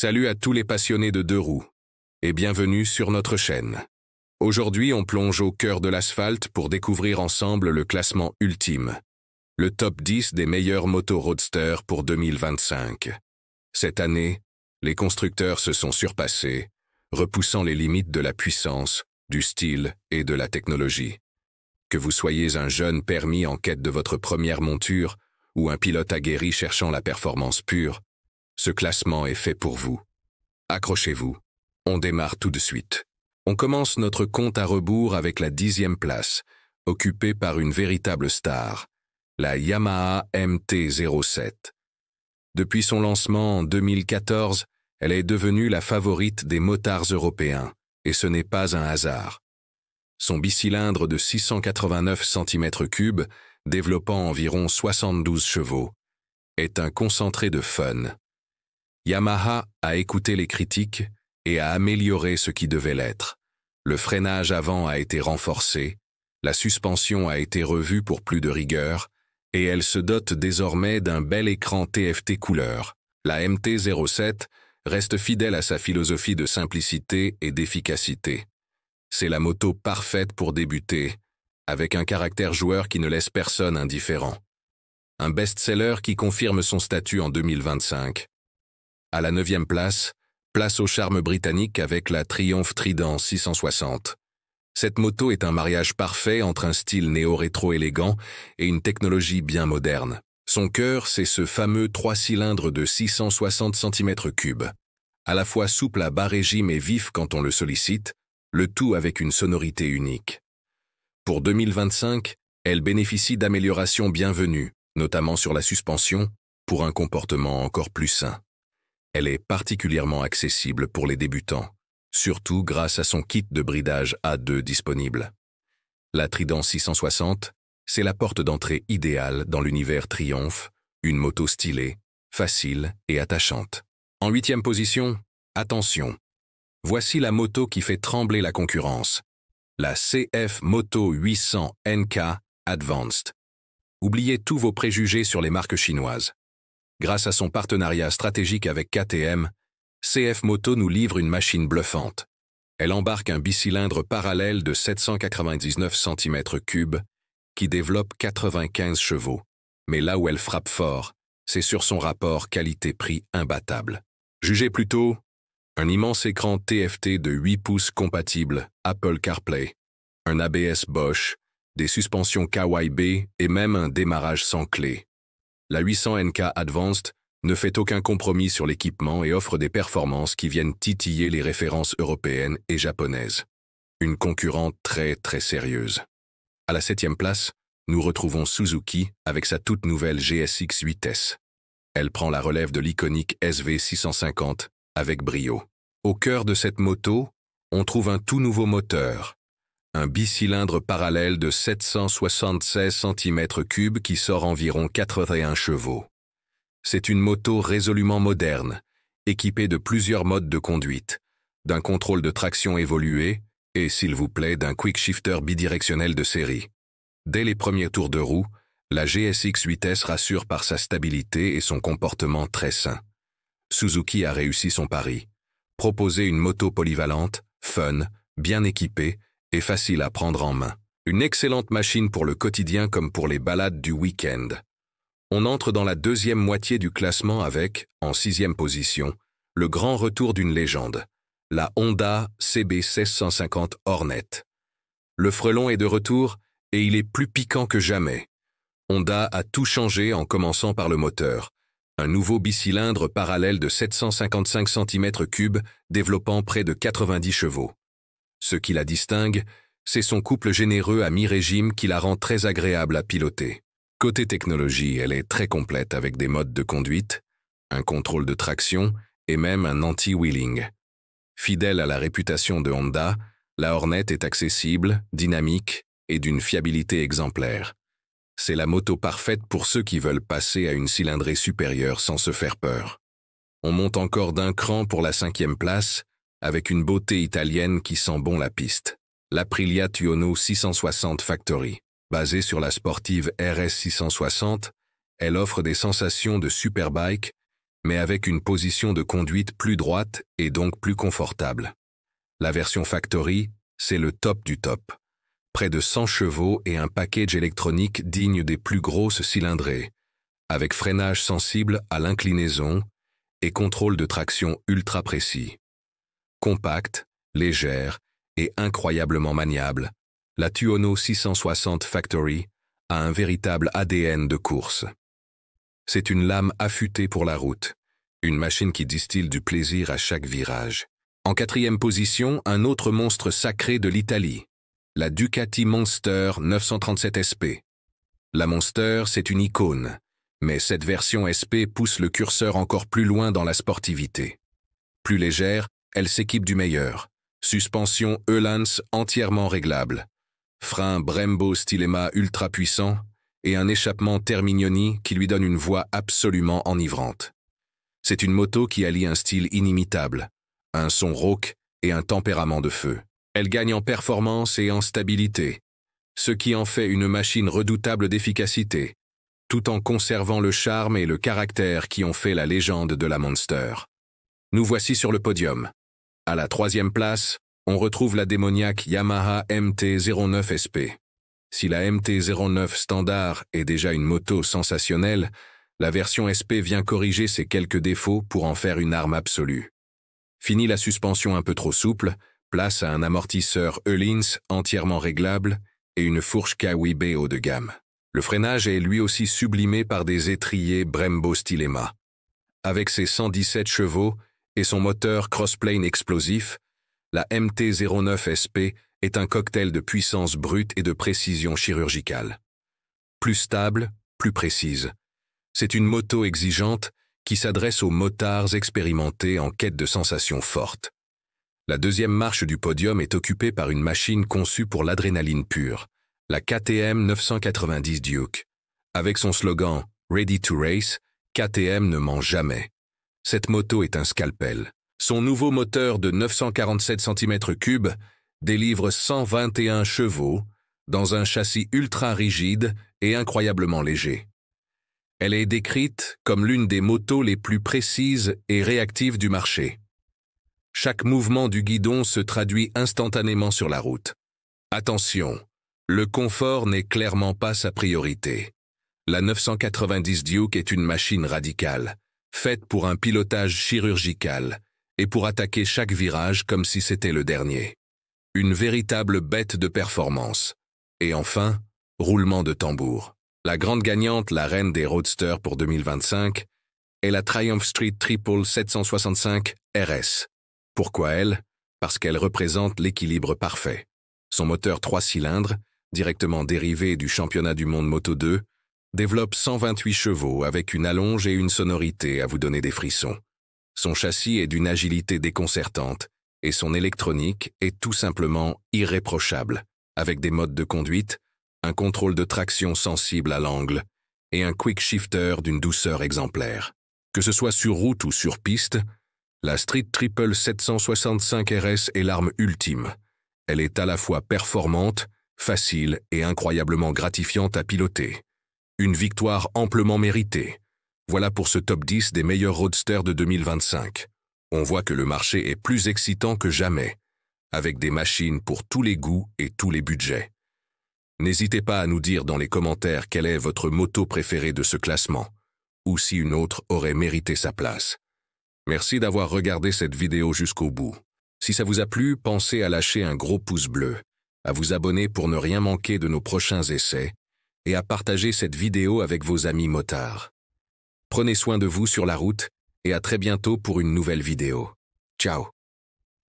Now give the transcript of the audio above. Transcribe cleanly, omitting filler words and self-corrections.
Salut à tous les passionnés de deux roues et bienvenue sur notre chaîne. Aujourd'hui, on plonge au cœur de l'asphalte pour découvrir ensemble le classement ultime, le top 10 des meilleures motos roadster pour 2025. Cette année, les constructeurs se sont surpassés, repoussant les limites de la puissance, du style et de la technologie. Que vous soyez un jeune permis en quête de votre première monture ou un pilote aguerri cherchant la performance pure, ce classement est fait pour vous. Accrochez-vous, on démarre tout de suite. On commence notre compte à rebours avec la 10e place, occupée par une véritable star, la Yamaha MT-07. Depuis son lancement en 2014, elle est devenue la favorite des motards européens, et ce n'est pas un hasard. Son bicylindre de 689 cm3, développant environ 72 chevaux, est un concentré de fun. Yamaha a écouté les critiques et a amélioré ce qui devait l'être. Le freinage avant a été renforcé, la suspension a été revue pour plus de rigueur, et elle se dote désormais d'un bel écran TFT couleur. La MT-07 reste fidèle à sa philosophie de simplicité et d'efficacité. C'est la moto parfaite pour débuter, avec un caractère joueur qui ne laisse personne indifférent. Un best-seller qui confirme son statut en 2025. À la 9e place, place au charme britannique avec la Triumph Trident 660. Cette moto est un mariage parfait entre un style néo-rétro élégant et une technologie bien moderne. Son cœur, c'est ce fameux 3 cylindres de 660 cm3, à la fois souple à bas régime et vif quand on le sollicite, le tout avec une sonorité unique. Pour 2025, elle bénéficie d'améliorations bienvenues, notamment sur la suspension, pour un comportement encore plus sain. Elle est particulièrement accessible pour les débutants, surtout grâce à son kit de bridage A2 disponible. La Trident 660, c'est la porte d'entrée idéale dans l'univers Triumph, une moto stylée, facile et attachante. En 8e position, attention, voici la moto qui fait trembler la concurrence, la CF Moto 800 NK Advanced. Oubliez tous vos préjugés sur les marques chinoises. Grâce à son partenariat stratégique avec KTM, CF Moto nous livre une machine bluffante. Elle embarque un bicylindre parallèle de 799 cm3 qui développe 95 chevaux. Mais là où elle frappe fort, c'est sur son rapport qualité-prix imbattable. Jugez plutôt un immense écran TFT de 8 pouces compatible Apple CarPlay, un ABS Bosch, des suspensions KYB et même un démarrage sans clé. La 800 NK Advanced ne fait aucun compromis sur l'équipement et offre des performances qui viennent titiller les références européennes et japonaises. Une concurrente très sérieuse. À la 7e place, nous retrouvons Suzuki avec sa toute nouvelle GSX 8S. Elle prend la relève de l'iconique SV650 avec brio. Au cœur de cette moto, on trouve un tout nouveau moteur. Un bicylindre parallèle de 776 cm3 qui sort environ 81 chevaux. C'est une moto résolument moderne, équipée de plusieurs modes de conduite, d'un contrôle de traction évolué et, s'il vous plaît, d'un quick shifter bidirectionnel de série. Dès les premiers tours de roue, la GSX 8S rassure par sa stabilité et son comportement très sain. Suzuki a réussi son pari. Proposer une moto polyvalente, fun, bien équipée, et facile à prendre en main. Une excellente machine pour le quotidien comme pour les balades du week-end. On entre dans la 2e moitié du classement avec, en 6e position, le grand retour d'une légende, la Honda CB 1650 Hornet. Le frelon est de retour et il est plus piquant que jamais. Honda a tout changé en commençant par le moteur. Un nouveau bicylindre parallèle de 755 cm3 développant près de 90 chevaux. Ce qui la distingue, c'est son couple généreux à mi-régime qui la rend très agréable à piloter. Côté technologie, elle est très complète avec des modes de conduite, un contrôle de traction et même un anti-wheeling. Fidèle à la réputation de Honda, la Hornet est accessible, dynamique et d'une fiabilité exemplaire. C'est la moto parfaite pour ceux qui veulent passer à une cylindrée supérieure sans se faire peur. On monte encore d'un cran pour la 5e place, avec une beauté italienne qui sent bon la piste. L'Aprilia Tuono 660 Factory. Basée sur la sportive RS 660, elle offre des sensations de superbike, mais avec une position de conduite plus droite et donc plus confortable. La version Factory, c'est le top du top. Près de 100 chevaux et un package électronique digne des plus grosses cylindrées, avec freinage sensible à l'inclinaison et contrôle de traction ultra précis. Compacte, légère et incroyablement maniable, la Tuono 660 Factory a un véritable ADN de course. C'est une lame affûtée pour la route, une machine qui distille du plaisir à chaque virage. En 4e position, un autre monstre sacré de l'Italie, la Ducati Monster 937 SP. La Monster, c'est une icône, mais cette version SP pousse le curseur encore plus loin dans la sportivité. Plus légère, elle s'équipe du meilleur. Suspension Öhlans entièrement réglable, frein Brembo Stilema ultra puissant et un échappement Termignoni qui lui donne une voix absolument enivrante. C'est une moto qui allie un style inimitable, un son rauque et un tempérament de feu. Elle gagne en performance et en stabilité, ce qui en fait une machine redoutable d'efficacité, tout en conservant le charme et le caractère qui ont fait la légende de la Monster. Nous voici sur le podium. À la 3e place, on retrouve la démoniaque Yamaha MT-09 SP. Si la MT-09 standard est déjà une moto sensationnelle, la version SP vient corriger ses quelques défauts pour en faire une arme absolue. Fini la suspension un peu trop souple, place à un amortisseur Öhlins entièrement réglable et une fourche Kawebe haut de gamme. Le freinage est lui aussi sublimé par des étriers Brembo Stilema. Avec ses 117 chevaux et son moteur crossplane explosif, la MT-09 SP est un cocktail de puissance brute et de précision chirurgicale. Plus stable, plus précise. C'est une moto exigeante qui s'adresse aux motards expérimentés en quête de sensations fortes. La 2e marche du podium est occupée par une machine conçue pour l'adrénaline pure, la KTM 990 Duke. Avec son slogan « Ready to Race », KTM ne ment jamais. Cette moto est un scalpel. Son nouveau moteur de 947 cm3 délivre 121 chevaux dans un châssis ultra rigide et incroyablement léger. Elle est décrite comme l'une des motos les plus précises et réactives du marché. Chaque mouvement du guidon se traduit instantanément sur la route. Attention, le confort n'est clairement pas sa priorité. La 990 Duke est une machine radicale, faite pour un pilotage chirurgical et pour attaquer chaque virage comme si c'était le dernier. Une véritable bête de performance. Et enfin, roulement de tambour. La grande gagnante, la reine des roadsters pour 2025, est la Triumph Street Triple 765 RS. Pourquoi elle? Parce qu'elle représente l'équilibre parfait. Son moteur 3 cylindres, directement dérivé du championnat du monde Moto 2, développe 128 chevaux avec une allonge et une sonorité à vous donner des frissons. Son châssis est d'une agilité déconcertante et son électronique est tout simplement irréprochable, avec des modes de conduite, un contrôle de traction sensible à l'angle et un quick shifter d'une douceur exemplaire. Que ce soit sur route ou sur piste, la Street Triple 765 RS est l'arme ultime. Elle est à la fois performante, facile et incroyablement gratifiante à piloter. Une victoire amplement méritée. Voilà pour ce top 10 des meilleurs roadsters de 2025. On voit que le marché est plus excitant que jamais, avec des machines pour tous les goûts et tous les budgets. N'hésitez pas à nous dire dans les commentaires quelle est votre moto préférée de ce classement, ou si une autre aurait mérité sa place. Merci d'avoir regardé cette vidéo jusqu'au bout. Si ça vous a plu, pensez à lâcher un gros pouce bleu, à vous abonner pour ne rien manquer de nos prochains essais, et à partager cette vidéo avec vos amis motards. Prenez soin de vous sur la route, et à très bientôt pour une nouvelle vidéo. Ciao!